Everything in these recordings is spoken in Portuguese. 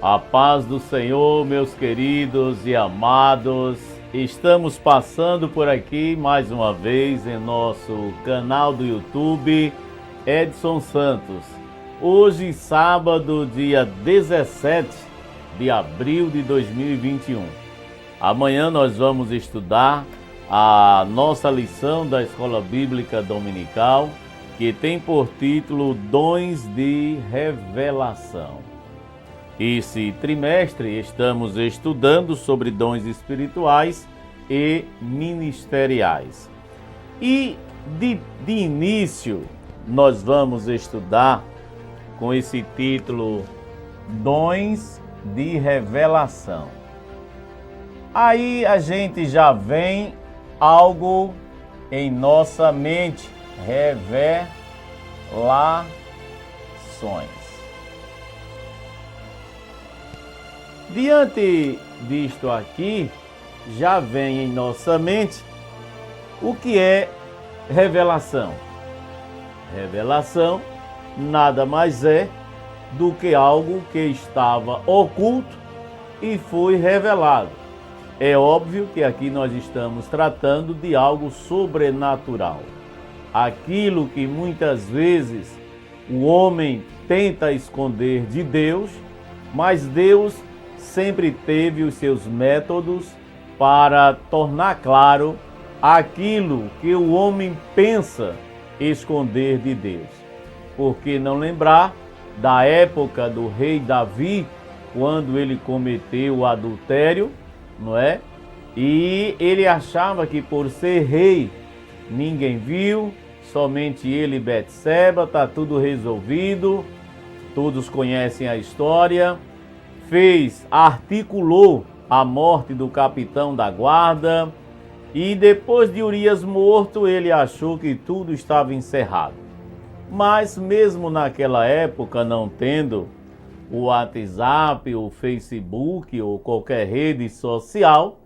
A paz do Senhor, meus queridos e amados. Estamos passando por aqui mais uma vez em nosso canal do YouTube, Edson Santos. Hoje, sábado, dia 17 de abril de 2021. Amanhã nós vamos estudar a nossa lição da Escola Bíblica Dominical, que tem por título Dons de Revelação. Esse trimestre estamos estudando sobre dons espirituais e ministeriais. E de início nós vamos estudar com esse título Dons de Revelação. Aí a gente já vem algo em nossa mente, revelações. Diante disto aqui, já vem em nossa mente o que é revelação. Revelação nada mais é do que algo que estava oculto e foi revelado. É óbvio que aqui nós estamos tratando de algo sobrenatural. Aquilo que muitas vezes o homem tenta esconder de Deus, mas Deus sempre teve os seus métodos para tornar claro aquilo que o homem pensa esconder de Deus. Por que não lembrar da época do rei Davi, quando ele cometeu o adultério, não é? E ele achava que por ser rei, ninguém viu, somente ele e Betseba, está tudo resolvido, todos conhecem a história. Articulou a morte do capitão da guarda e depois de Urias morto, ele achou que tudo estava encerrado. Mas mesmo naquela época, não tendo o WhatsApp, o Facebook ou qualquer rede social,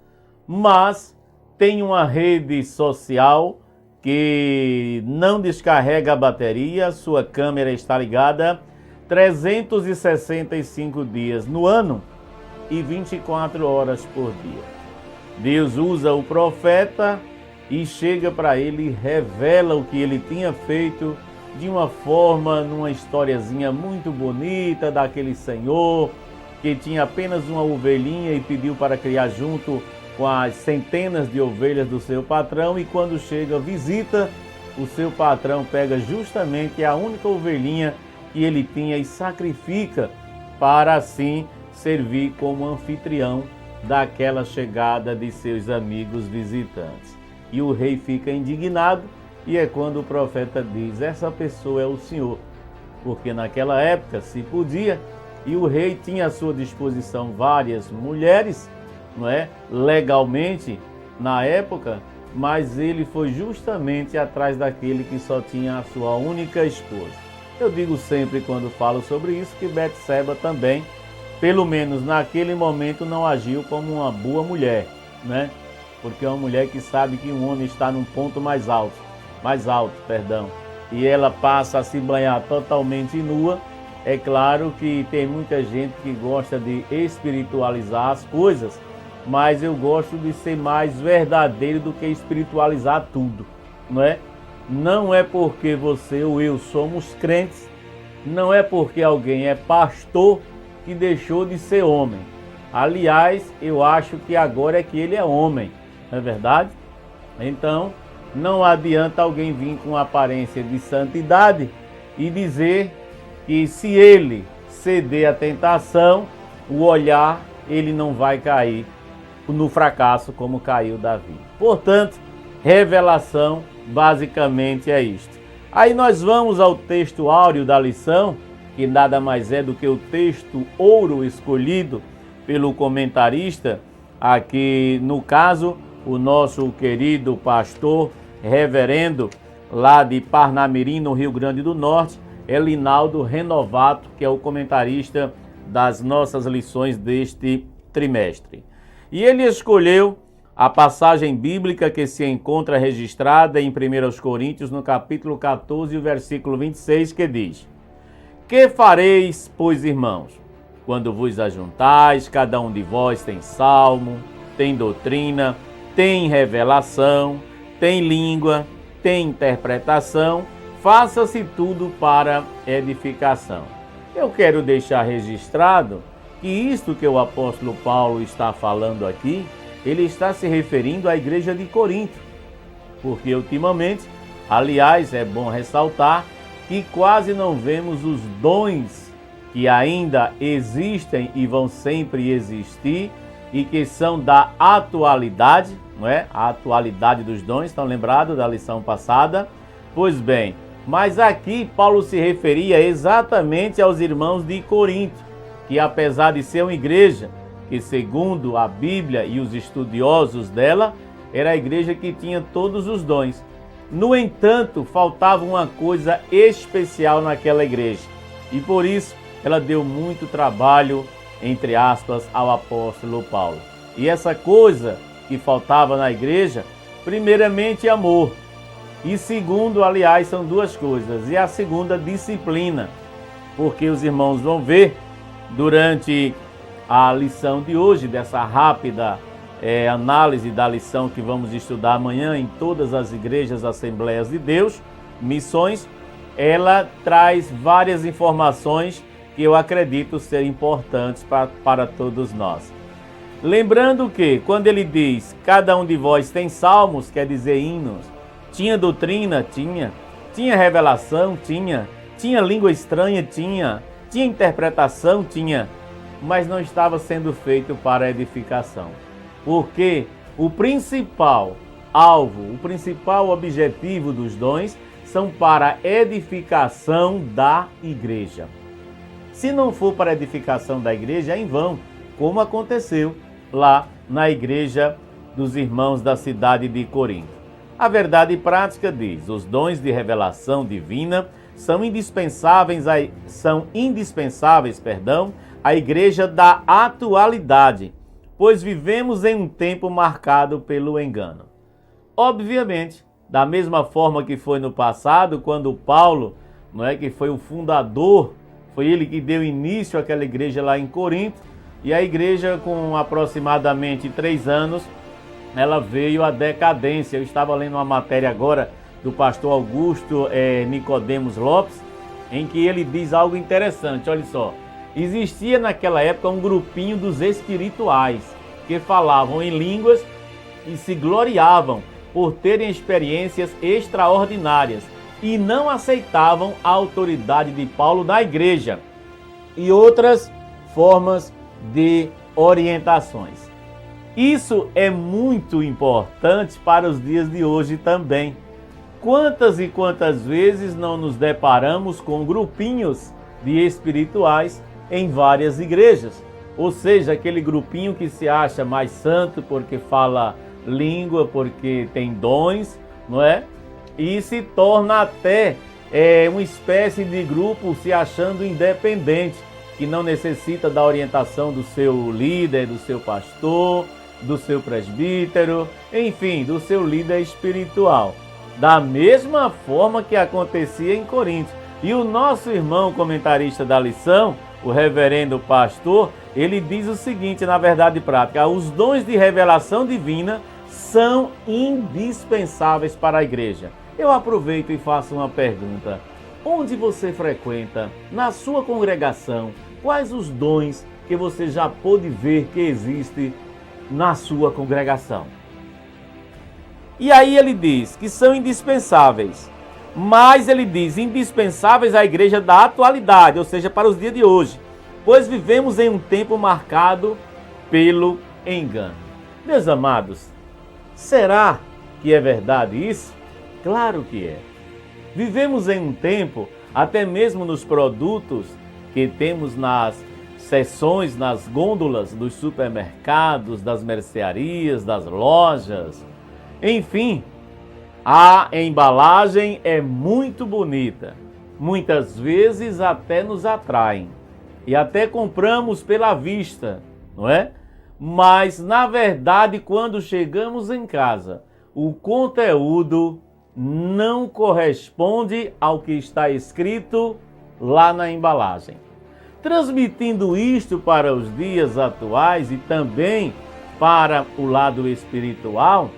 mas tem uma rede social que não descarrega a bateria, sua câmera está ligada 365 dias no ano e 24 horas por dia. Deus usa o profeta e chega para ele e revela o que ele tinha feito de uma forma, numa historiazinha muito bonita daquele senhor que tinha apenas uma ovelhinha e pediu para criar junto com as centenas de ovelhas do seu patrão, e quando chega visita, o seu patrão pega justamente a única ovelhinha que ele tinha e sacrifica para assim servir como anfitrião daquela chegada de seus amigos visitantes. E o rei fica indignado, e é quando o profeta diz: essa pessoa é o Senhor, porque naquela época se podia, e o rei tinha à sua disposição várias mulheres, não é? Legalmente na época, mas ele foi justamente atrás daquele que só tinha a sua única esposa. Eu digo sempre quando falo sobre isso que Betseba também, pelo menos naquele momento, não agiu como uma boa mulher, né? Porque é uma mulher que sabe que um homem está num ponto mais alto, e ela passa a se banhar totalmente nua. É claro que tem muita gente que gosta de espiritualizar as coisas, mas eu gosto de ser mais verdadeiro do que espiritualizar tudo, não é? Não é porque você ou eu somos crentes, não é porque alguém é pastor que deixou de ser homem. Aliás, eu acho que agora é que ele é homem, não é verdade? Então, não adianta alguém vir com aparência de santidade e dizer que se ele ceder à tentação, o olhar, ele não vai cair no fracasso como caiu Davi. Portanto, revelação basicamente é isto. Aí nós vamos ao texto áureo da lição, que nada mais é do que o texto ouro escolhido pelo comentarista, aqui no caso, o nosso querido pastor reverendo lá de Parnamirim, no Rio Grande do Norte, Elinaldo Renovato, que é o comentarista das nossas lições deste trimestre. E ele escolheu a passagem bíblica que se encontra registrada em 1 Coríntios, no capítulo 14, versículo 26, que diz: Que fareis, pois, irmãos? quando vos ajuntais, cada um de vós tem salmo, tem doutrina, tem revelação, tem língua, tem interpretação, faça-se tudo para edificação. Eu quero deixar registrado que isto que o apóstolo Paulo está falando aqui, ele está se referindo à igreja de Corinto, porque ultimamente, aliás, é bom ressaltar que quase não vemos os dons que ainda existem e vão sempre existir e que são da atualidade, não é? A atualidade dos dons, estão lembrados da lição passada? Pois bem, mas aqui Paulo se referia exatamente aos irmãos de Corinto, que apesar de ser uma igreja que, segundo a Bíblia e os estudiosos dela, era a igreja que tinha todos os dons. No entanto, faltava uma coisa especial naquela igreja. E por isso, ela deu muito trabalho, entre aspas, ao apóstolo Paulo. E essa coisa que faltava na igreja, primeiramente amor. E segundo, aliás, são duas coisas. E a segunda, disciplina. Porque os irmãos vão ver durante a lição de hoje, dessa rápida análise da lição que vamos estudar amanhã em todas as igrejas, Assembleias de Deus, missões, ela traz várias informações que eu acredito ser importantes para todos nós. Lembrando que, quando ele diz, cada um de vós tem salmos, quer dizer hinos, tinha doutrina? Tinha revelação? Tinha língua estranha? Tinha interpretação? Tinha, mas não estava sendo feito para edificação. Porque o principal alvo, o principal objetivo dos dons são para edificação da igreja. Se não for para edificação da igreja, é em vão, como aconteceu lá na igreja dos irmãos da cidade de Corinto. A verdade prática diz: os dons de revelação divina são indispensáveis à igreja da atualidade, pois vivemos em um tempo marcado pelo engano. Obviamente, da mesma forma que foi no passado, quando Paulo, que foi o fundador, foi ele que deu início àquela igreja lá em Corinto, e a igreja, com aproximadamente 3 anos, ela veio à decadência. Eu estava lendo uma matéria agora do pastor Augusto Nicodemos Lopes, em que ele diz algo interessante. Olha só, existia naquela época um grupinho dos espirituais que falavam em línguas e se gloriavam por terem experiências extraordinárias e não aceitavam a autoridade de Paulo na igreja e outras formas de orientações. Isso é muito importante para os dias de hoje também. Quantas e quantas vezes não nos deparamos com grupinhos de espirituais em várias igrejas? Ou seja, aquele grupinho que se acha mais santo porque fala língua, porque tem dons, não é? E se torna até uma espécie de grupo se achando independente, que não necessita da orientação do seu líder, do seu pastor, do seu presbítero, enfim, do seu líder espiritual. Da mesma forma que acontecia em Corinto. E o nosso irmão comentarista da lição, o reverendo pastor, ele diz o seguinte, na verdade prática: os dons de revelação divina são indispensáveis para a igreja. Eu aproveito e faço uma pergunta. Onde você frequenta? Na sua congregação, quais os dons que você já pôde ver que existem na sua congregação? E aí ele diz que são indispensáveis, mas ele diz indispensáveis à igreja da atualidade, ou seja, para os dias de hoje, pois vivemos em um tempo marcado pelo engano. Meus amados, será que é verdade isso? Claro que é. Vivemos em um tempo, até mesmo nos produtos que temos nas seções, nas gôndolas dos supermercados, das mercearias, das lojas, enfim, a embalagem é muito bonita. Muitas vezes até nos atraem e até compramos pela vista, não é? Mas, na verdade, quando chegamos em casa, o conteúdo não corresponde ao que está escrito lá na embalagem. Transmitindo isto para os dias atuais e também para o lado espiritual,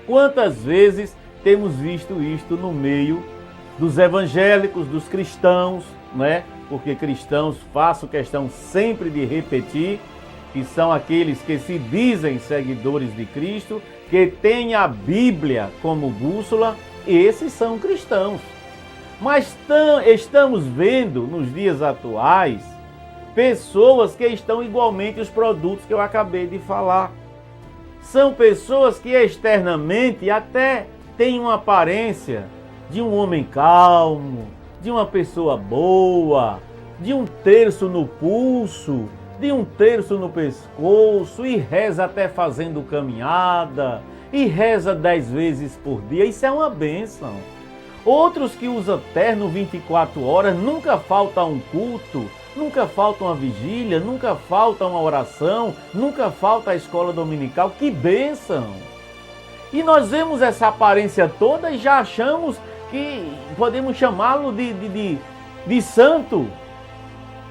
quantas vezes temos visto isto no meio dos evangélicos, dos cristãos, né? Porque cristãos, faço questão sempre de repetir, que são aqueles que se dizem seguidores de Cristo, que têm a Bíblia como bússola, esses são cristãos. Mas estamos vendo nos dias atuais pessoas que estão igualmente os produtos que eu acabei de falar. São pessoas que externamente até têm uma aparência de um homem calmo, de uma pessoa boa, de um terço no pulso, de um terço no pescoço, e reza até fazendo caminhada, e reza 10 vezes por dia. Isso é uma bênção. Outros que usam terno 24 horas, nunca falta um culto, nunca falta uma vigília, nunca falta uma oração, nunca falta a escola dominical. Que bênção! E nós vemos essa aparência toda e já achamos que podemos chamá-lo de santo,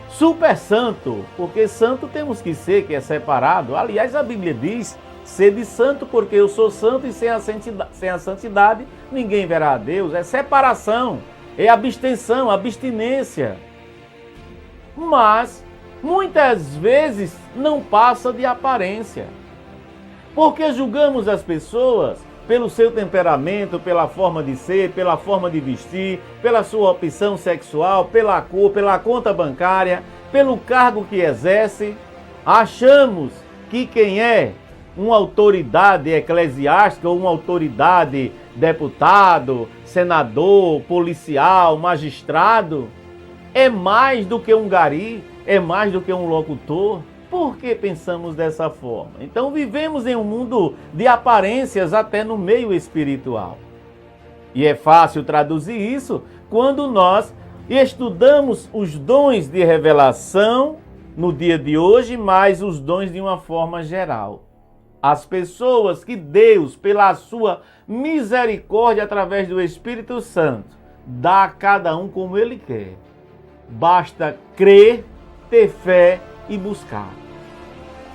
super santo, porque santo temos que ser, que é separado. Aliás, a Bíblia diz, sede santo porque eu sou santo, e sem a santidade ninguém verá a Deus. É separação, é abstenção, abstinência. Mas muitas vezes não passa de aparência, porque julgamos as pessoas pelo seu temperamento, pela forma de ser, pela forma de vestir, pela sua opção sexual, pela cor, pela conta bancária, pelo cargo que exerce. Achamos que quem é uma autoridade eclesiástica ou uma autoridade deputado, senador, policial, magistrado, é mais do que um gari, é mais do que um locutor. Por que pensamos dessa forma? Então vivemos em um mundo de aparências até no meio espiritual. E é fácil traduzir isso quando nós estudamos os dons de revelação no dia de hoje, mas os dons de uma forma geral. As pessoas que Deus, pela sua misericórdia através do Espírito Santo, dá a cada um como Ele quer. Basta crer, ter fé e buscar.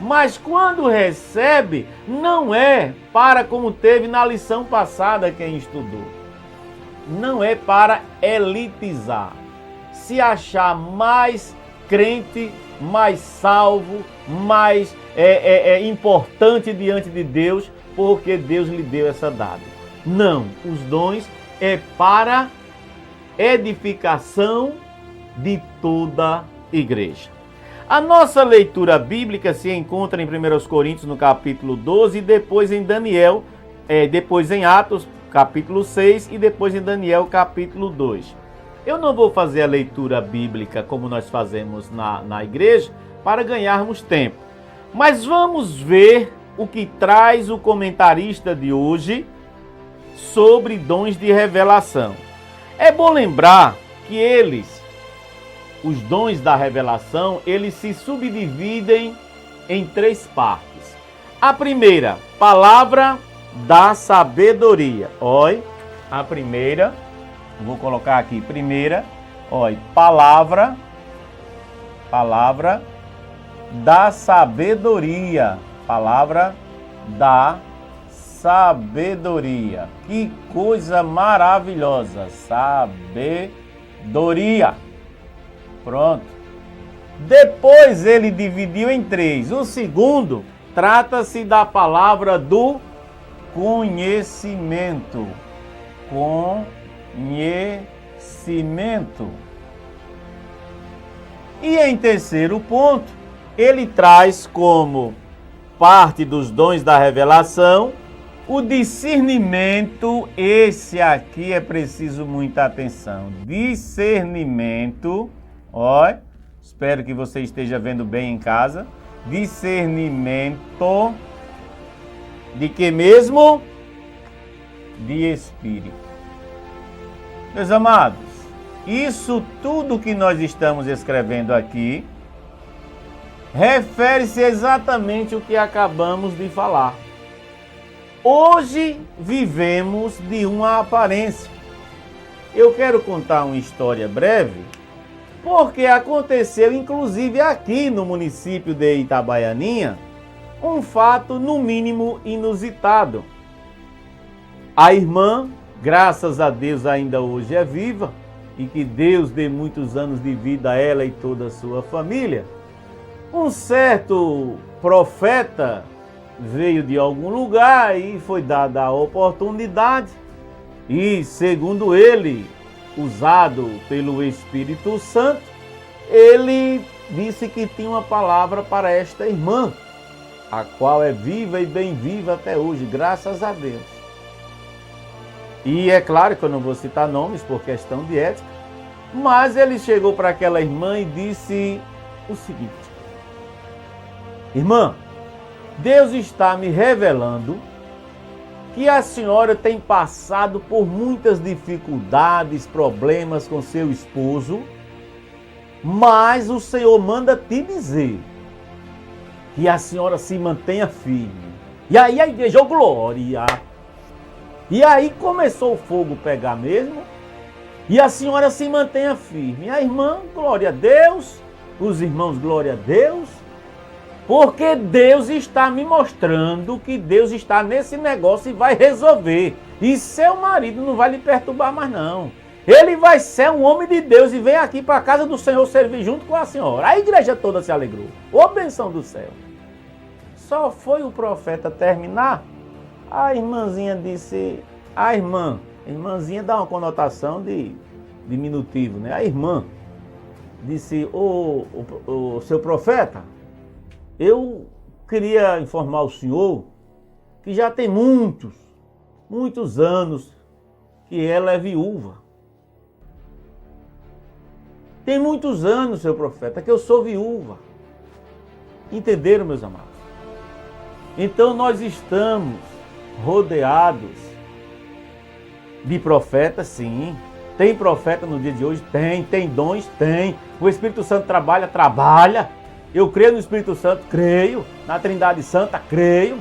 Mas quando recebe, não é para, como teve na lição passada quem estudou, não é para elitizar, se achar mais crente, mais salvo, mais importante diante de Deus, porque Deus lhe deu essa dádiva. Não, os dons é para edificação de toda a igreja. A nossa leitura bíblica se encontra em 1 Coríntios, no capítulo 12, e depois em Daniel, depois em Atos, capítulo 6, e depois em Daniel, capítulo 2. Eu não vou fazer a leitura bíblica como nós fazemos na igreja, para ganharmos tempo. Mas vamos ver o que traz o comentarista de hoje sobre dons de revelação. É bom lembrar que os dons da revelação, eles se subdividem em 3 partes. A primeira, palavra da sabedoria. Olha, a primeira, vou colocar aqui, primeira, olha, palavra da sabedoria. Palavra da sabedoria. Que coisa maravilhosa, sabedoria. Pronto. Depois ele dividiu em 3. O segundo trata-se da palavra do conhecimento. Conhecimento. E em terceiro ponto, ele traz como parte dos dons da revelação o discernimento. Esse aqui é preciso muita atenção. Discernimento. Olha, espero que você esteja vendo bem em casa. Discernimento de que mesmo? De espírito. Meus amados, isso tudo que nós estamos escrevendo aqui refere-se exatamente ao que acabamos de falar. Hoje vivemos de uma aparência. Eu quero contar uma história breve Porque aconteceu, inclusive aqui no município de Itabaianinha, um fato no mínimo inusitado. A irmã, graças a Deus, ainda hoje é viva, e que Deus dê muitos anos de vida a ela e toda a sua família. Um certo profeta veio de algum lugar e foi dada a oportunidade, e segundo ele, usado pelo Espírito Santo, ele disse que tinha uma palavra para esta irmã, a qual é viva e bem viva até hoje, graças a Deus. E é claro que eu não vou citar nomes por questão de ética, mas ele chegou para aquela irmã e disse o seguinte: irmã, Deus está me revelando que a senhora tem passado por muitas dificuldades, problemas com seu esposo, mas o Senhor manda te dizer que a senhora se mantenha firme. E aí a igreja, glória! E aí começou o fogo pegar mesmo, e a senhora se mantenha firme. A irmã, glória a Deus, os irmãos, glória a Deus, porque Deus está me mostrando que Deus está nesse negócio e vai resolver. E seu marido não vai lhe perturbar mais não. Ele vai ser um homem de Deus e vem aqui para a casa do Senhor servir junto com a senhora. A igreja toda se alegrou. Ô bênção do céu. Só foi o profeta terminar, a irmãzinha disse, irmãzinha dá uma conotação de diminutivo, né? A irmã disse, ô seu profeta, eu queria informar o senhor que já tem muitos anos que ela é viúva. Tem muitos anos, seu profeta, que eu sou viúva. Entenderam, meus amados? Então nós estamos rodeados de profetas, sim. Tem profeta no dia de hoje? Tem dons? Tem. O Espírito Santo trabalha. Eu creio no Espírito Santo? Creio. Na Trindade Santa? Creio.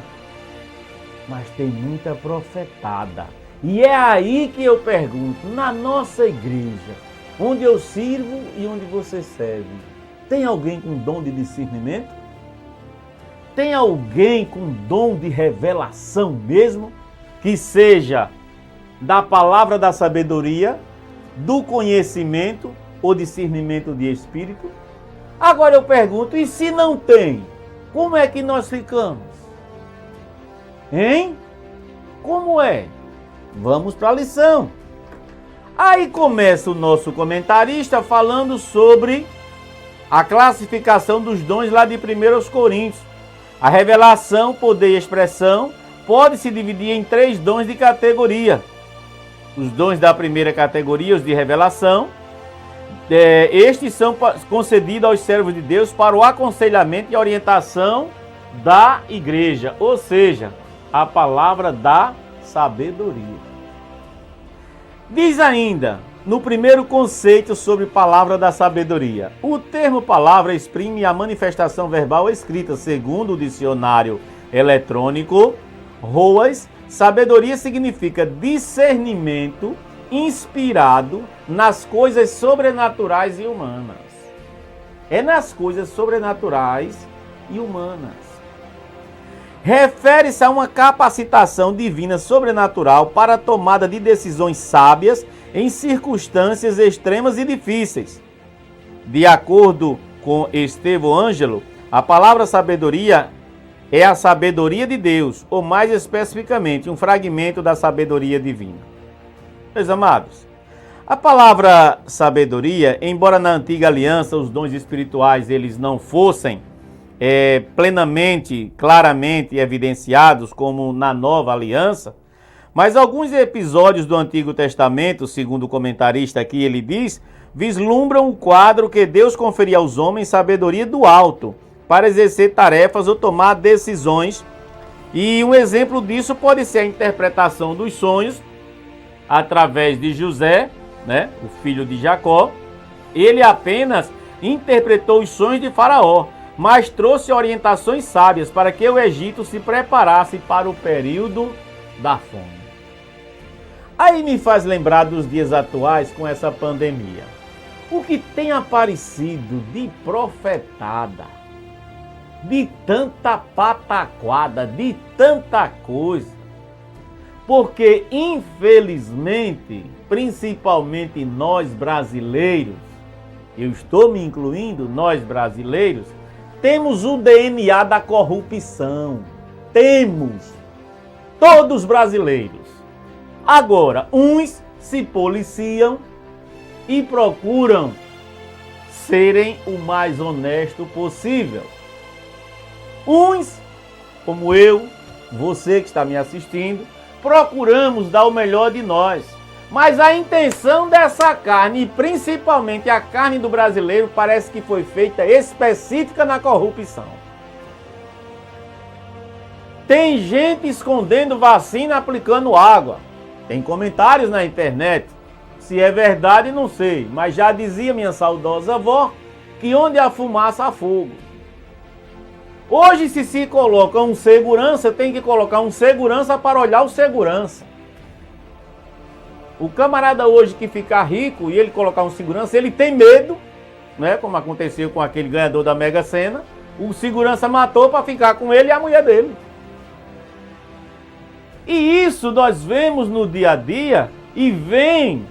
Mas tem muita profetada. E é aí que eu pergunto, na nossa igreja, onde eu sirvo e onde você serve, tem alguém com dom de discernimento? Tem alguém com dom de revelação mesmo? Que seja da palavra da sabedoria, do conhecimento ou discernimento de espírito? Agora eu pergunto, e se não tem, como é que nós ficamos? Hein? Como é? Vamos para a lição. Aí começa o nosso comentarista falando sobre a classificação dos dons lá de 1 Coríntios. A revelação, poder e expressão pode se dividir em 3 dons de categoria. Os dons da primeira categoria, os de revelação, estes são concedidos aos servos de Deus para o aconselhamento e orientação da igreja, ou seja, a palavra da sabedoria. Diz ainda, no primeiro conceito sobre palavra da sabedoria, o termo palavra exprime a manifestação verbal escrita, segundo o dicionário eletrônico ROAS. Sabedoria significa discernimento inspirado nas coisas sobrenaturais e humanas. É nas coisas sobrenaturais e humanas. Refere-se a uma capacitação divina sobrenatural para a tomada de decisões sábias em circunstâncias extremas e difíceis. De acordo com Estevão Ângelo, a palavra sabedoria é a sabedoria de Deus, ou mais especificamente, um fragmento da sabedoria divina. Meus amados, a palavra sabedoria, embora na antiga aliança os dons espirituais eles não fossem plenamente, claramente evidenciados como na nova aliança, mas alguns episódios do Antigo Testamento, segundo o comentarista aqui, ele diz, vislumbram o quadro que Deus conferia aos homens sabedoria do alto, para exercer tarefas ou tomar decisões. E um exemplo disso pode ser a interpretação dos sonhos, através de José, né, o filho de Jacó. Ele apenas interpretou os sonhos de Faraó, mas trouxe orientações sábias para que o Egito se preparasse para o período da fome. Aí me faz lembrar dos dias atuais com essa pandemia. O que tem aparecido de profetada, de tanta pataquada, de tanta coisa, porque infelizmente, principalmente nós brasileiros, eu estou me incluindo, nós brasileiros, temos o DNA da corrupção. Temos. Todos brasileiros. Agora, uns se policiam e procuram serem o mais honesto possível. Uns, como eu, você que está me assistindo, procuramos dar o melhor de nós. Mas a intenção dessa carne, e principalmente a carne do brasileiro, parece que foi feita específica na corrupção. Tem gente escondendo vacina aplicando água. Tem comentários na internet. Se é verdade, não sei. Mas já dizia minha saudosa avó que onde há fumaça há fogo. Hoje, se coloca um segurança, tem que colocar um segurança para olhar o segurança. O camarada hoje que ficar rico e ele colocar um segurança, ele tem medo, né? Como aconteceu com aquele ganhador da Mega Sena. O segurança matou para ficar com ele e a mulher dele. E isso nós vemos no dia a dia e vem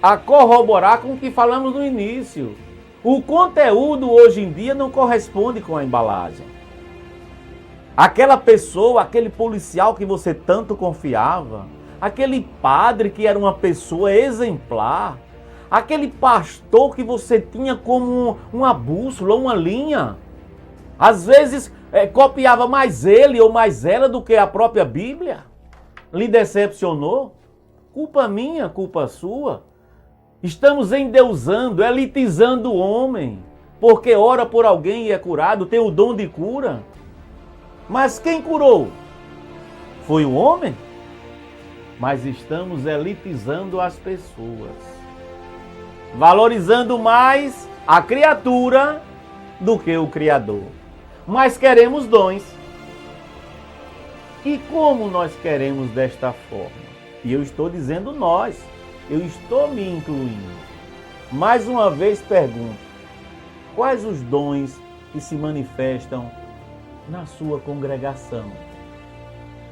a corroborar com o que falamos no início. O conteúdo hoje em dia não corresponde com a embalagem. Aquela pessoa, aquele policial que você tanto confiava, aquele padre que era uma pessoa exemplar, aquele pastor que você tinha como uma bússola, uma linha, às vezes copiava mais ele ou mais ela do que a própria Bíblia, lhe decepcionou? Culpa minha, culpa sua. Estamos endeusando, elitizando o homem, porque ora por alguém e é curado, tem o dom de cura. Mas quem curou? Foi o homem? Mas estamos elitizando as pessoas, valorizando mais a criatura do que o Criador. Mas queremos dons. E como nós queremos desta forma? E eu estou dizendo nós, eu estou me incluindo. Mais uma vez pergunto, quais os dons que se manifestam na sua congregação?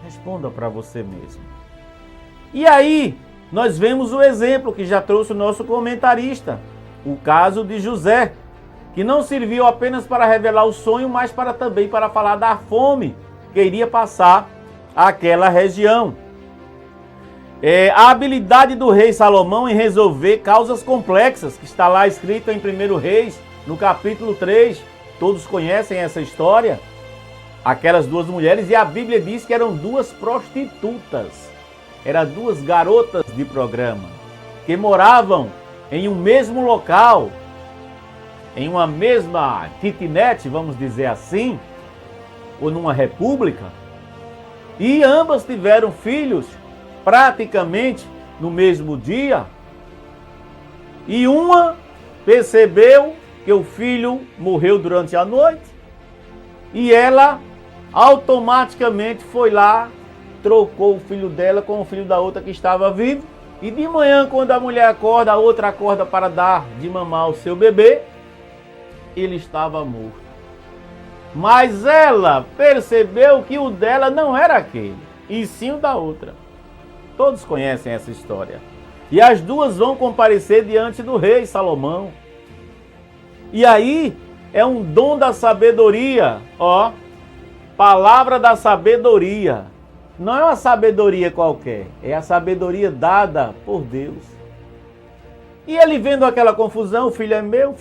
Responda para você mesmo. E aí, nós vemos o exemplo que já trouxe o nosso comentarista, o caso de José, que não serviu apenas para revelar o sonho, mas também para falar da fome que iria passar àquela região. A habilidade do rei Salomão em resolver causas complexas, que está lá escrito em 1 Reis, no capítulo 3, todos conhecem essa história, aquelas duas mulheres, e a Bíblia diz que eram duas prostitutas. Eram duas garotas de programa que moravam em um mesmo local, em uma mesma kitnet, vamos dizer assim, ou numa república, e ambas tiveram filhos praticamente no mesmo dia, e uma percebeu que o filho morreu durante a noite, e ela automaticamente foi lá, trocou o filho dela com o filho da outra que estava vivo. E de manhã, quando a mulher acorda, a outra acorda para dar de mamar ao seu bebê, ele estava morto. Mas ela percebeu que o dela não era aquele, e sim o da outra. Todos conhecem essa história. E as duas vão comparecer diante do rei Salomão. E aí é um dom da sabedoria, palavra da sabedoria. Não é uma sabedoria qualquer, é a sabedoria dada por Deus. E ele vendo aquela confusão, o filho é meu,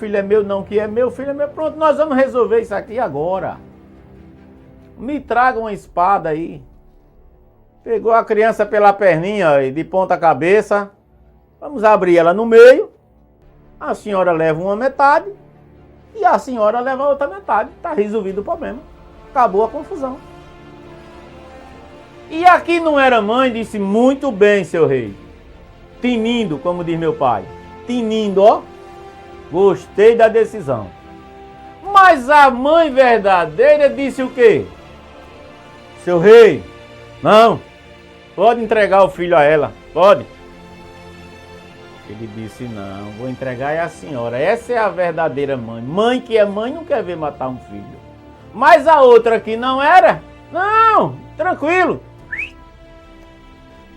não que é meu, o filho é meu, pronto, nós vamos resolver isso aqui agora. Me traga uma espada aí. Pegou a criança pela perninha de ponta cabeça, vamos abrir ela no meio, a senhora leva uma metade e a senhora leva a outra metade. Está resolvido o problema, acabou a confusão. E aqui não era mãe, disse, muito bem, seu rei. Tinindo, como diz meu pai. Tinindo, gostei da decisão. Mas a mãe verdadeira disse o quê? Seu rei, não, pode entregar o filho a ela, pode. Ele disse, não, vou entregar a senhora. Essa é a verdadeira mãe. Mãe que é mãe não quer ver matar um filho. Mas a outra que não era, não, tranquilo.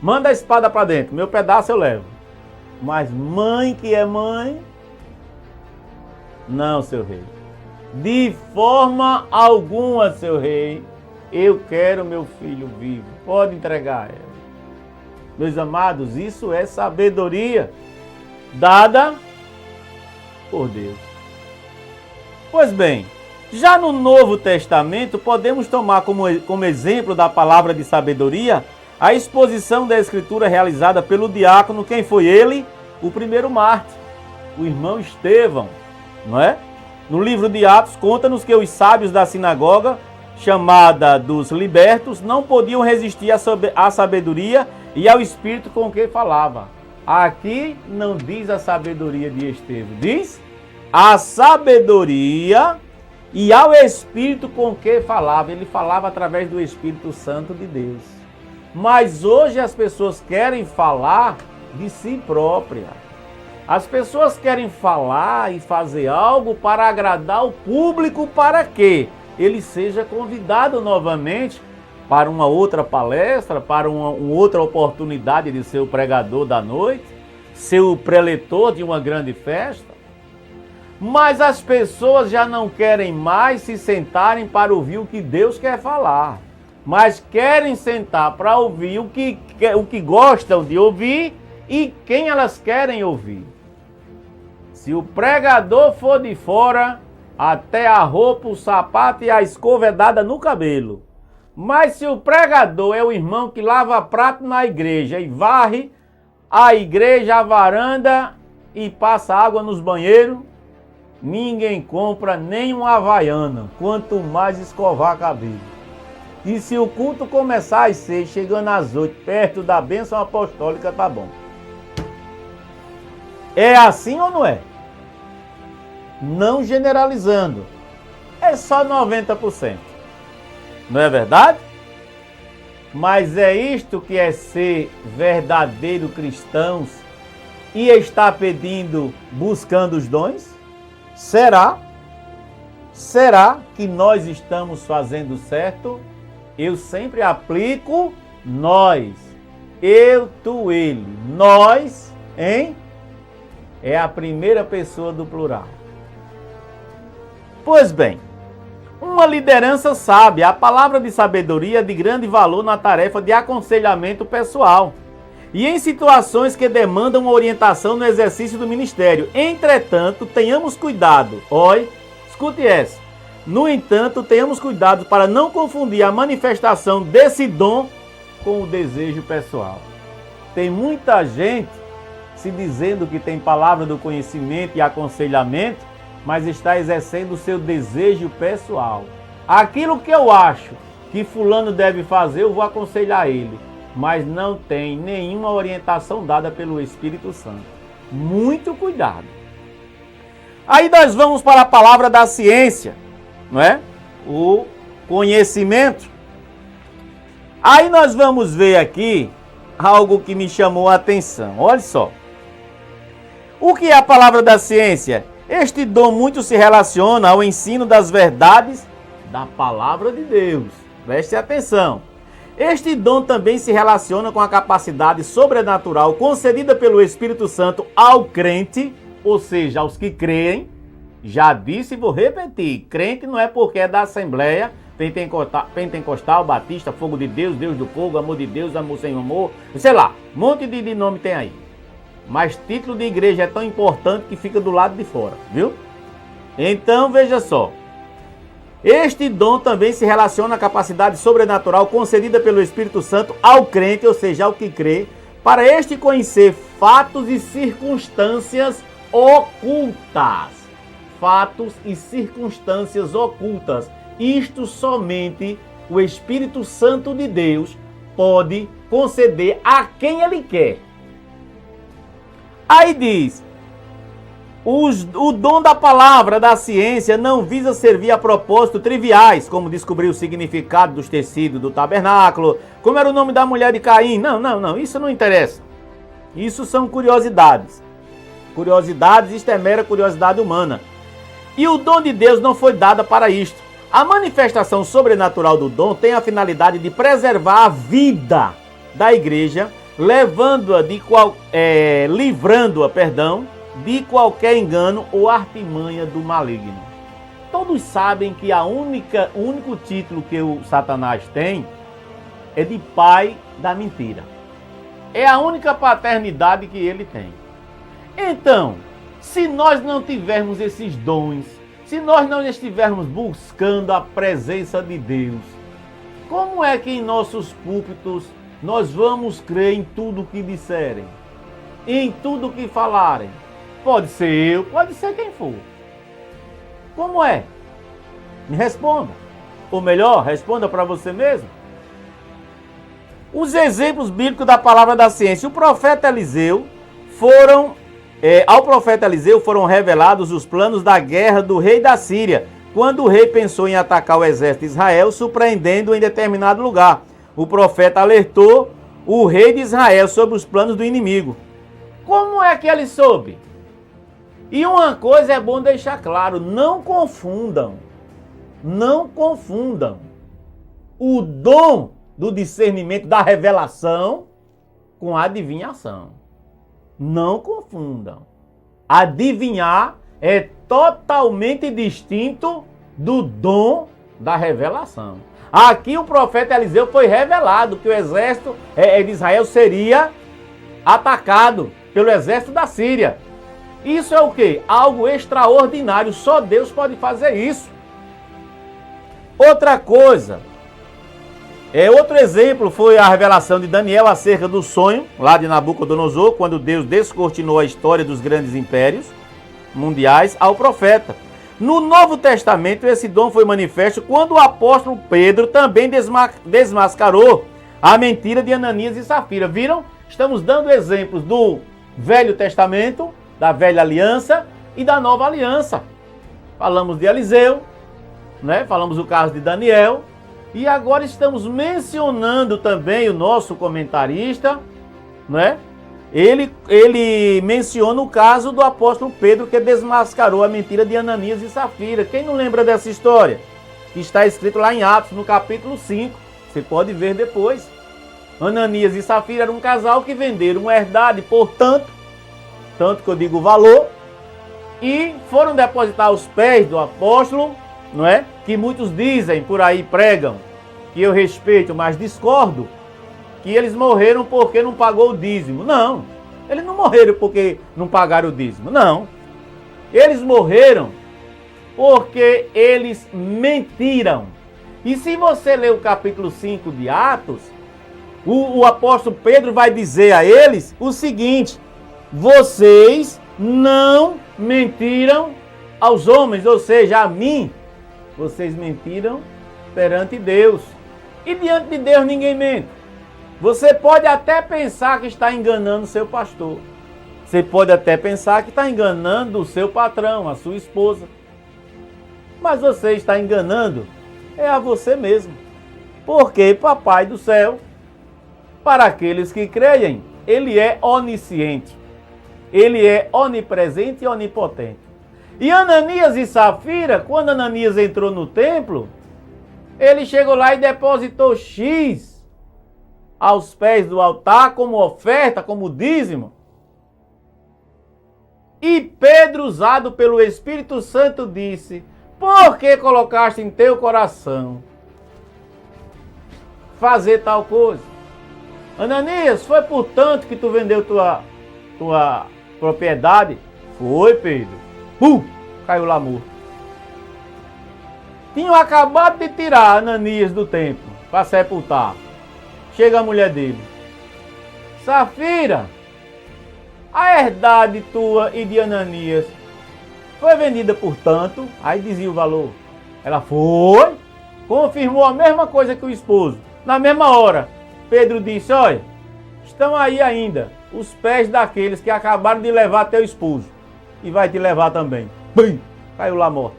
Manda a espada para dentro, meu pedaço eu levo. Mas mãe que é mãe, não, seu rei. De forma alguma, seu rei, eu quero meu filho vivo. Pode entregar ela. Meus amados, isso é sabedoria dada por Deus. Pois bem, já no Novo Testamento, podemos tomar como exemplo da palavra de sabedoria a exposição da Escritura realizada pelo diácono. Quem foi ele? O primeiro mártir, o irmão Estevão, não é? No livro de Atos, conta-nos que os sábios da sinagoga, chamada dos libertos, não podiam resistir à sabedoria e ao espírito com que falava. Aqui não diz a sabedoria de Estevão, diz a sabedoria e ao espírito com que falava. Ele falava através do Espírito Santo de Deus. Mas hoje as pessoas querem falar de si própria. As pessoas querem falar e fazer algo para agradar o público, para que ele seja convidado novamente para uma outra palestra, para uma outra oportunidade de ser o pregador da noite, ser o preletor de uma grande festa. Mas as pessoas já não querem mais se sentarem para ouvir o que Deus quer falar, mas querem sentar para ouvir o que gostam de ouvir e quem elas querem ouvir. Se o pregador for de fora, até a roupa, o sapato e a escova é dada no cabelo. Mas se o pregador é o irmão que lava prato na igreja e varre a igreja, a varanda e passa água nos banheiros, ninguém compra nem uma havaiana, quanto mais escovar cabelo. E se o culto começar às 6, chegando às 8, perto da bênção apostólica, tá bom. É assim ou não é? Não generalizando. É só 90%. Não é verdade? Mas é isto que é ser verdadeiro cristãos e estar pedindo, buscando os dons? Será? Será que nós estamos fazendo certo? Eu sempre aplico nós. Eu, tu, ele. Nós, hein? É a primeira pessoa do plural. Pois bem, uma liderança sábia, a palavra de sabedoria é de grande valor na tarefa de aconselhamento pessoal e em situações que demandam orientação no exercício do ministério. Entretanto, tenhamos cuidado. Oi, escute essa. No entanto, tenhamos cuidado para não confundir a manifestação desse dom com o desejo pessoal. Tem muita gente se dizendo que tem palavra do conhecimento e aconselhamento, mas está exercendo o seu desejo pessoal. Aquilo que eu acho que fulano deve fazer, eu vou aconselhar ele, mas não tem nenhuma orientação dada pelo Espírito Santo. Muito cuidado. Aí nós vamos para a palavra da ciência, não é? O conhecimento. Aí nós vamos ver aqui algo que me chamou a atenção. Olha só. O que é a palavra da ciência? Este dom muito se relaciona ao ensino das verdades da palavra de Deus. Preste atenção. Este dom também se relaciona com a capacidade sobrenatural concedida pelo Espírito Santo ao crente, ou seja, aos que creem. Já disse e vou repetir, crente não é porque é da Assembleia Pentecostal, Batista, Fogo de Deus, Deus do Fogo, Amor de Deus, Amor sem amor, sei lá, um monte de nome tem aí. Mas título de igreja é tão importante que fica do lado de fora, viu? Então, veja só. Este dom também se relaciona à capacidade sobrenatural concedida pelo Espírito Santo ao crente, ou seja, ao que crê, para este conhecer fatos e circunstâncias ocultas. Fatos e circunstâncias ocultas. Isto somente o Espírito Santo de Deus pode conceder a quem ele quer. Aí diz, o dom da palavra, da ciência, não visa servir a propósitos triviais, como descobrir o significado dos tecidos do tabernáculo, como era o nome da mulher de Caim. Não, isso não interessa. Isso são curiosidades. curiosidades, isto é mera curiosidade humana. E o dom de Deus não foi dado para isto. A manifestação sobrenatural do dom tem a finalidade de preservar a vida da igreja, livrando-a, de qualquer engano ou artimanha do maligno. Todos sabem que o único título que o Satanás tem é de pai da mentira. É a única paternidade que ele tem. Então, se nós não tivermos esses dons, se nós não estivermos buscando a presença de Deus, como é que em nossos púlpitos nós vamos crer em tudo o que disserem? Em tudo o que falarem? Pode ser eu, pode ser quem for. Como é? Me responda. Ou melhor, responda para você mesmo. Os exemplos bíblicos da palavra da ciência. Ao profeta Eliseu foram revelados os planos da guerra do rei da Síria, quando o rei pensou em atacar o exército de Israel, surpreendendo-o em determinado lugar. O profeta alertou o rei de Israel sobre os planos do inimigo. Como é que ele soube? E uma coisa é bom deixar claro, não confundam o dom do discernimento, da revelação, com a adivinhação. Não confundam. Adivinhar é totalmente distinto do dom da revelação. Aqui o profeta Eliseu foi revelado que o exército de Israel seria atacado pelo exército da Síria. Isso é o quê? Algo extraordinário. Só Deus pode fazer isso. Outra coisa. Outro exemplo foi a revelação de Daniel acerca do sonho, lá de Nabucodonosor, quando Deus descortinou a história dos grandes impérios mundiais ao profeta. No Novo Testamento, esse dom foi manifesto quando o apóstolo Pedro também desmascarou a mentira de Ananias e Safira. Viram? Estamos dando exemplos do Velho Testamento, da Velha Aliança e da Nova Aliança. Falamos de Eliseu, né? Falamos do caso de Daniel. E agora estamos mencionando também o nosso comentarista, né? Ele menciona o caso do apóstolo Pedro, que desmascarou a mentira de Ananias e Safira. Quem não lembra dessa história? Que está escrito lá em Atos, no capítulo 5. Você pode ver depois. Ananias e Safira eram um casal que venderam uma herdade por tanto que eu digo o valor, e foram depositar aos pés do apóstolo, não é? Que muitos dizem, por aí pregam, que eu respeito, mas discordo, que eles morreram porque não pagou o dízimo. Não, eles não morreram porque não pagaram o dízimo, não. Eles morreram porque eles mentiram. E se você ler o capítulo 5 de Atos, o apóstolo Pedro vai dizer a eles o seguinte: vocês não mentiram aos homens, ou seja, a mim. Vocês mentiram perante Deus. E diante de Deus ninguém mente. Você pode até pensar que está enganando o seu pastor. Você pode até pensar que está enganando o seu patrão, a sua esposa. Mas você está enganando a você mesmo. Porque Papai do céu, para aqueles que creem, Ele é onisciente. Ele é onipresente e onipotente. E Ananias e Safira, quando Ananias entrou no templo, ele chegou lá e depositou X aos pés do altar como oferta, como dízimo. E Pedro, usado pelo Espírito Santo, disse: por que colocaste em teu coração fazer tal coisa? Ananias, foi por tanto que tu vendeu tua propriedade? Foi, Pedro. Caiu lá morto. Tinham acabado de tirar Ananias do templo para sepultar. Chega a mulher dele: Safira, a herdade tua e de Ananias foi vendida por tanto. Aí dizia o valor. Ela foi, confirmou a mesma coisa que o esposo. Na mesma hora, Pedro disse: olha, estão aí ainda os pés daqueles que acabaram de levar teu esposo. E vai te levar também. Bum! Caiu lá morto.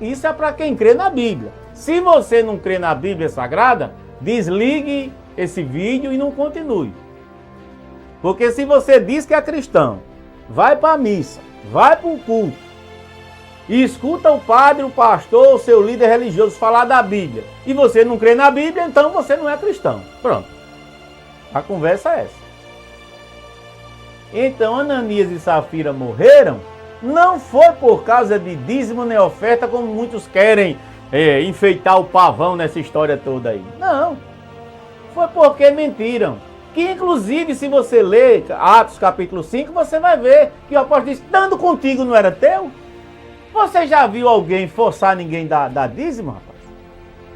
Isso é para quem crê na Bíblia. Se você não crê na Bíblia Sagrada, desligue esse vídeo e não continue. Porque se você diz que é cristão vai para a missa, vai para o culto, e escuta o padre, o pastor, o seu líder religioso falar da Bíblia, e você não crê na Bíblia, então você não é cristão. Pronto. A conversa é essa. Então Ananias e Safira morreram, não foi por causa de dízimo nem oferta, como muitos querem enfeitar o pavão nessa história toda aí. Não. Foi porque mentiram. Que inclusive, se você ler Atos capítulo 5, você vai ver que o apóstolo diz, estando contigo não era teu? Você já viu alguém forçar ninguém dar dízimo, rapaz?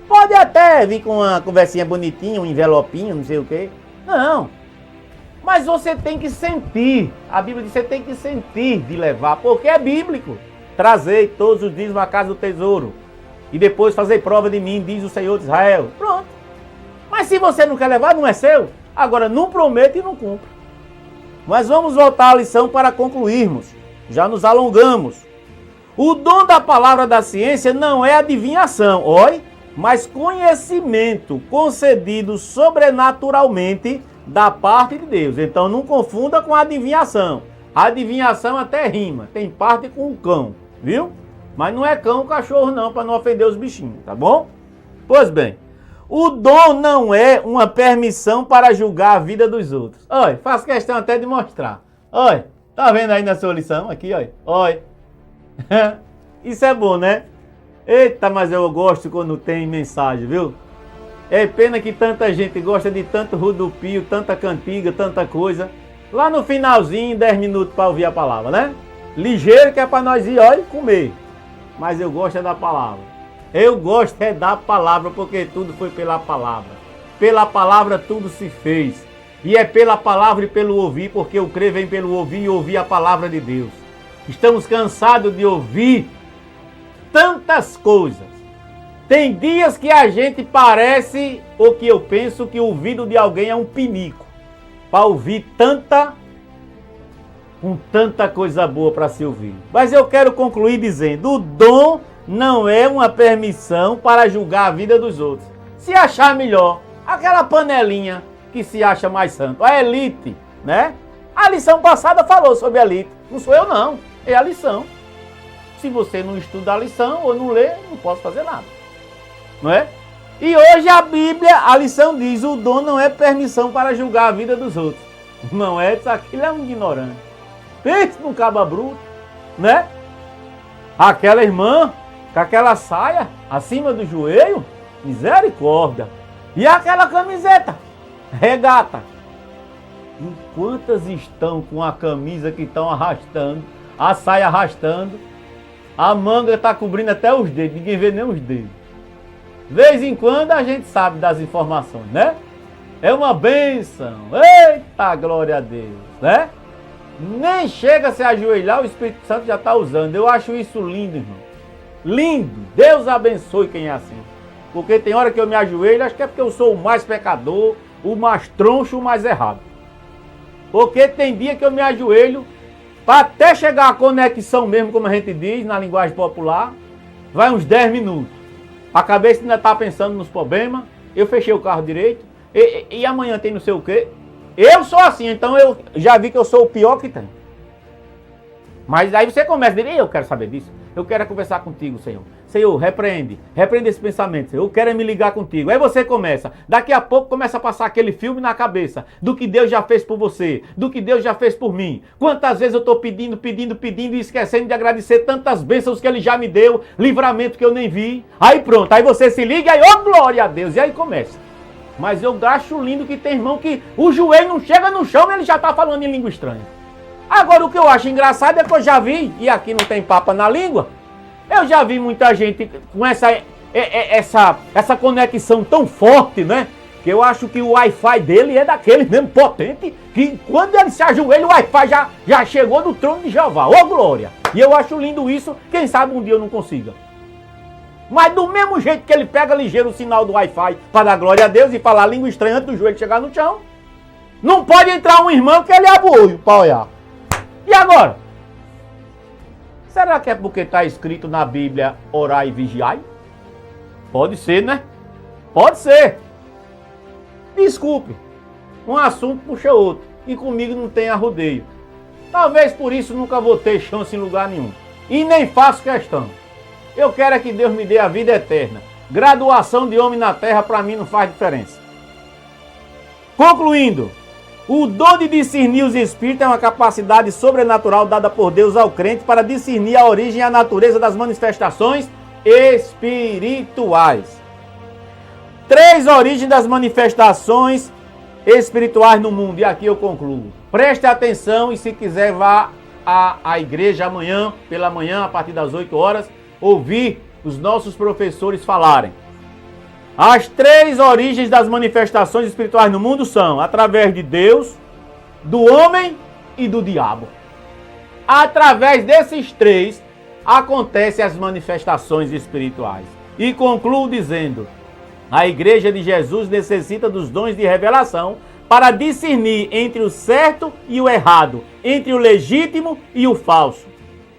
Pode até vir com uma conversinha bonitinha, um envelopinho, não sei o quê. Não. Mas você tem que sentir. A Bíblia diz que você tem que sentir de levar, porque é bíblico. Trazei todos os dízimos à casa do tesouro. E depois fazer prova de mim, diz o Senhor de Israel. Pronto. Mas se você não quer levar, não é seu. Agora, não promete e não cumpre. Mas vamos voltar à lição para concluirmos. Já nos alongamos. O dom da palavra da ciência não é adivinhação, mas conhecimento concedido sobrenaturalmente da parte de Deus. Então não confunda com adivinhação. A adivinhação até rima, tem parte com o cão, viu? Mas não é cão ou cachorro não, para não ofender os bichinhos, tá bom? Pois bem, o dom não é uma permissão para julgar a vida dos outros. Olha, faço questão até de mostrar. Olha, tá vendo aí na sua lição? Aqui, olha. Olha. Isso é bom, né? Eita, mas eu gosto quando tem mensagem, viu? É pena que tanta gente gosta de tanto rodopio, tanta cantiga, tanta coisa. Lá no finalzinho, 10 minutos para ouvir a palavra, né? Ligeiro que é para nós ir, olha, comer. Mas eu gosto é da palavra. Eu gosto é da palavra, porque tudo foi pela palavra. Pela palavra tudo se fez. E é pela palavra e pelo ouvir, porque o crer vem pelo ouvir e ouvir a palavra de Deus. Estamos cansados de ouvir tantas coisas. Tem dias que a gente parece, ou que eu penso, que o ouvido de alguém é um pinico. Para ouvir tanta coisa boa para se ouvir. Mas eu quero concluir dizendo, o dom não é uma permissão para julgar a vida dos outros. Se achar melhor, aquela panelinha que se acha mais santo, a elite, né? A lição passada falou sobre a elite. Não sou eu não, é a lição. Se você não estuda a lição ou não lê, não posso fazer nada. Não é? E hoje a Bíblia, a lição diz, o dom não é permissão para julgar a vida dos outros. Não é, isso aqui é um ignorante. Pense num caba bruto, né? Aquela irmã com aquela saia acima do joelho, misericórdia. E aquela camiseta, regata. E quantas estão com a camisa que estão arrastando, a saia arrastando, a manga está cobrindo até os dedos, ninguém vê nem os dedos. De vez em quando a gente sabe das informações, né? É uma bênção. Eita, glória a Deus, né? Nem chega a se ajoelhar, o Espírito Santo já está usando. Eu acho isso lindo, irmão. Lindo. Deus abençoe quem é assim. Porque tem hora que eu me ajoelho, acho que é porque eu sou o mais pecador, o mais troncho, o mais errado. Porque tem dia que eu me ajoelho, para até chegar a conexão mesmo, como a gente diz, na linguagem popular, vai uns 10 minutos. A cabeça ainda está pensando nos problemas, eu fechei o carro direito, e amanhã tem não sei o quê. Eu sou assim, então eu já vi que eu sou o pior que tem. Mas aí você começa a dizer, eu quero saber disso, eu quero conversar contigo, Senhor. Senhor, repreende esse pensamento, Senhor, eu quero me ligar contigo. Aí você começa, daqui a pouco começa a passar aquele filme na cabeça, do que Deus já fez por você, do que Deus já fez por mim. Quantas vezes eu estou pedindo e esquecendo de agradecer tantas bênçãos que Ele já me deu, livramento que eu nem vi. Aí pronto, aí você se liga e aí, oh glória a Deus, e aí começa. Mas eu acho lindo que tem irmão que o joelho não chega no chão e ele já está falando em língua estranha. Agora o que eu acho engraçado é que eu já vi, e aqui não tem papa na língua, eu já vi muita gente com essa conexão tão forte, né? Que eu acho que o Wi-Fi dele é daquele mesmo potente, que quando ele se ajoelha, o Wi-Fi já chegou no trono de Jeová. Ô glória! E eu acho lindo isso, quem sabe um dia eu não consiga. Mas do mesmo jeito que ele pega ligeiro o sinal do Wi-Fi para dar glória a Deus e falar língua estranha antes do joelho chegar no chão, não pode entrar um irmão que ele abre o olho para olhar. E agora? Será que é porque está escrito na Bíblia orai e vigiai? Pode ser, né? Pode ser. Desculpe. Um assunto puxa outro. E comigo não tem arrodeio. Talvez por isso nunca vou ter chance em lugar nenhum. E nem faço questão. Eu quero é que Deus me dê a vida eterna. Graduação de homem na terra para mim não faz diferença. Concluindo, o dom de discernir os espíritos é uma capacidade sobrenatural dada por Deus ao crente para discernir a origem e a natureza das manifestações espirituais. 3 origens das manifestações espirituais no mundo. E aqui eu concluo. Preste atenção e se quiser vá à igreja amanhã, pela manhã, a partir das 8 horas, ouvir os nossos professores falarem. As 3 origens das manifestações espirituais no mundo são através de Deus, do homem e do diabo. Através desses 3 acontecem as manifestações espirituais. E concluo dizendo, a Igreja de Jesus necessita dos dons de revelação para discernir entre o certo e o errado, entre o legítimo e o falso.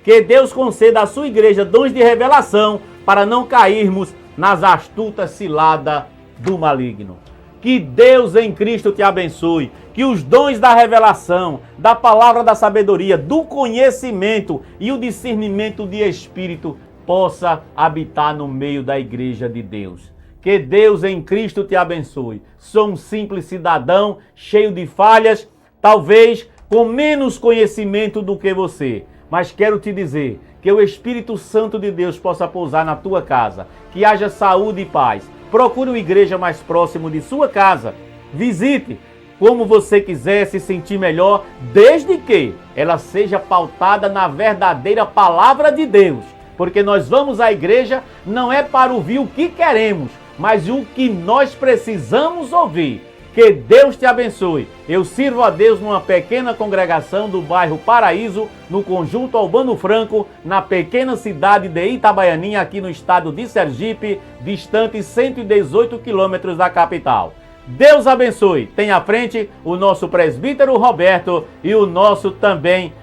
Que Deus conceda à sua igreja dons de revelação para não cairmos nas astutas ciladas do maligno. Que Deus em Cristo te abençoe, que os dons da revelação, da palavra da sabedoria, do conhecimento e o discernimento de espírito possa habitar no meio da igreja de Deus. Que Deus em Cristo te abençoe. Sou um simples cidadão, cheio de falhas, talvez com menos conhecimento do que você. Mas quero te dizer que o Espírito Santo de Deus possa pousar na tua casa. Que haja saúde e paz. Procure uma igreja mais próximo de sua casa. Visite como você quiser se sentir melhor, desde que ela seja pautada na verdadeira palavra de Deus. Porque nós vamos à igreja não é para ouvir o que queremos, mas o que nós precisamos ouvir. Que Deus te abençoe. Eu sirvo a Deus numa pequena congregação do bairro Paraíso, no Conjunto Albano Franco, na pequena cidade de Itabaianinha, aqui no estado de Sergipe, distante 118 quilômetros da capital. Deus abençoe. Tem à frente o nosso presbítero Roberto e o nosso também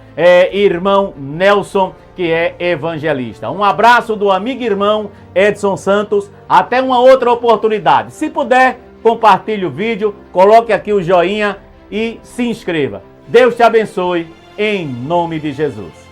irmão Nelson, que é evangelista. Um abraço do amigo e irmão Edson Santos. Até uma outra oportunidade. Se puder, compartilhe o vídeo, coloque aqui o joinha e se inscreva. Deus te abençoe, em nome de Jesus.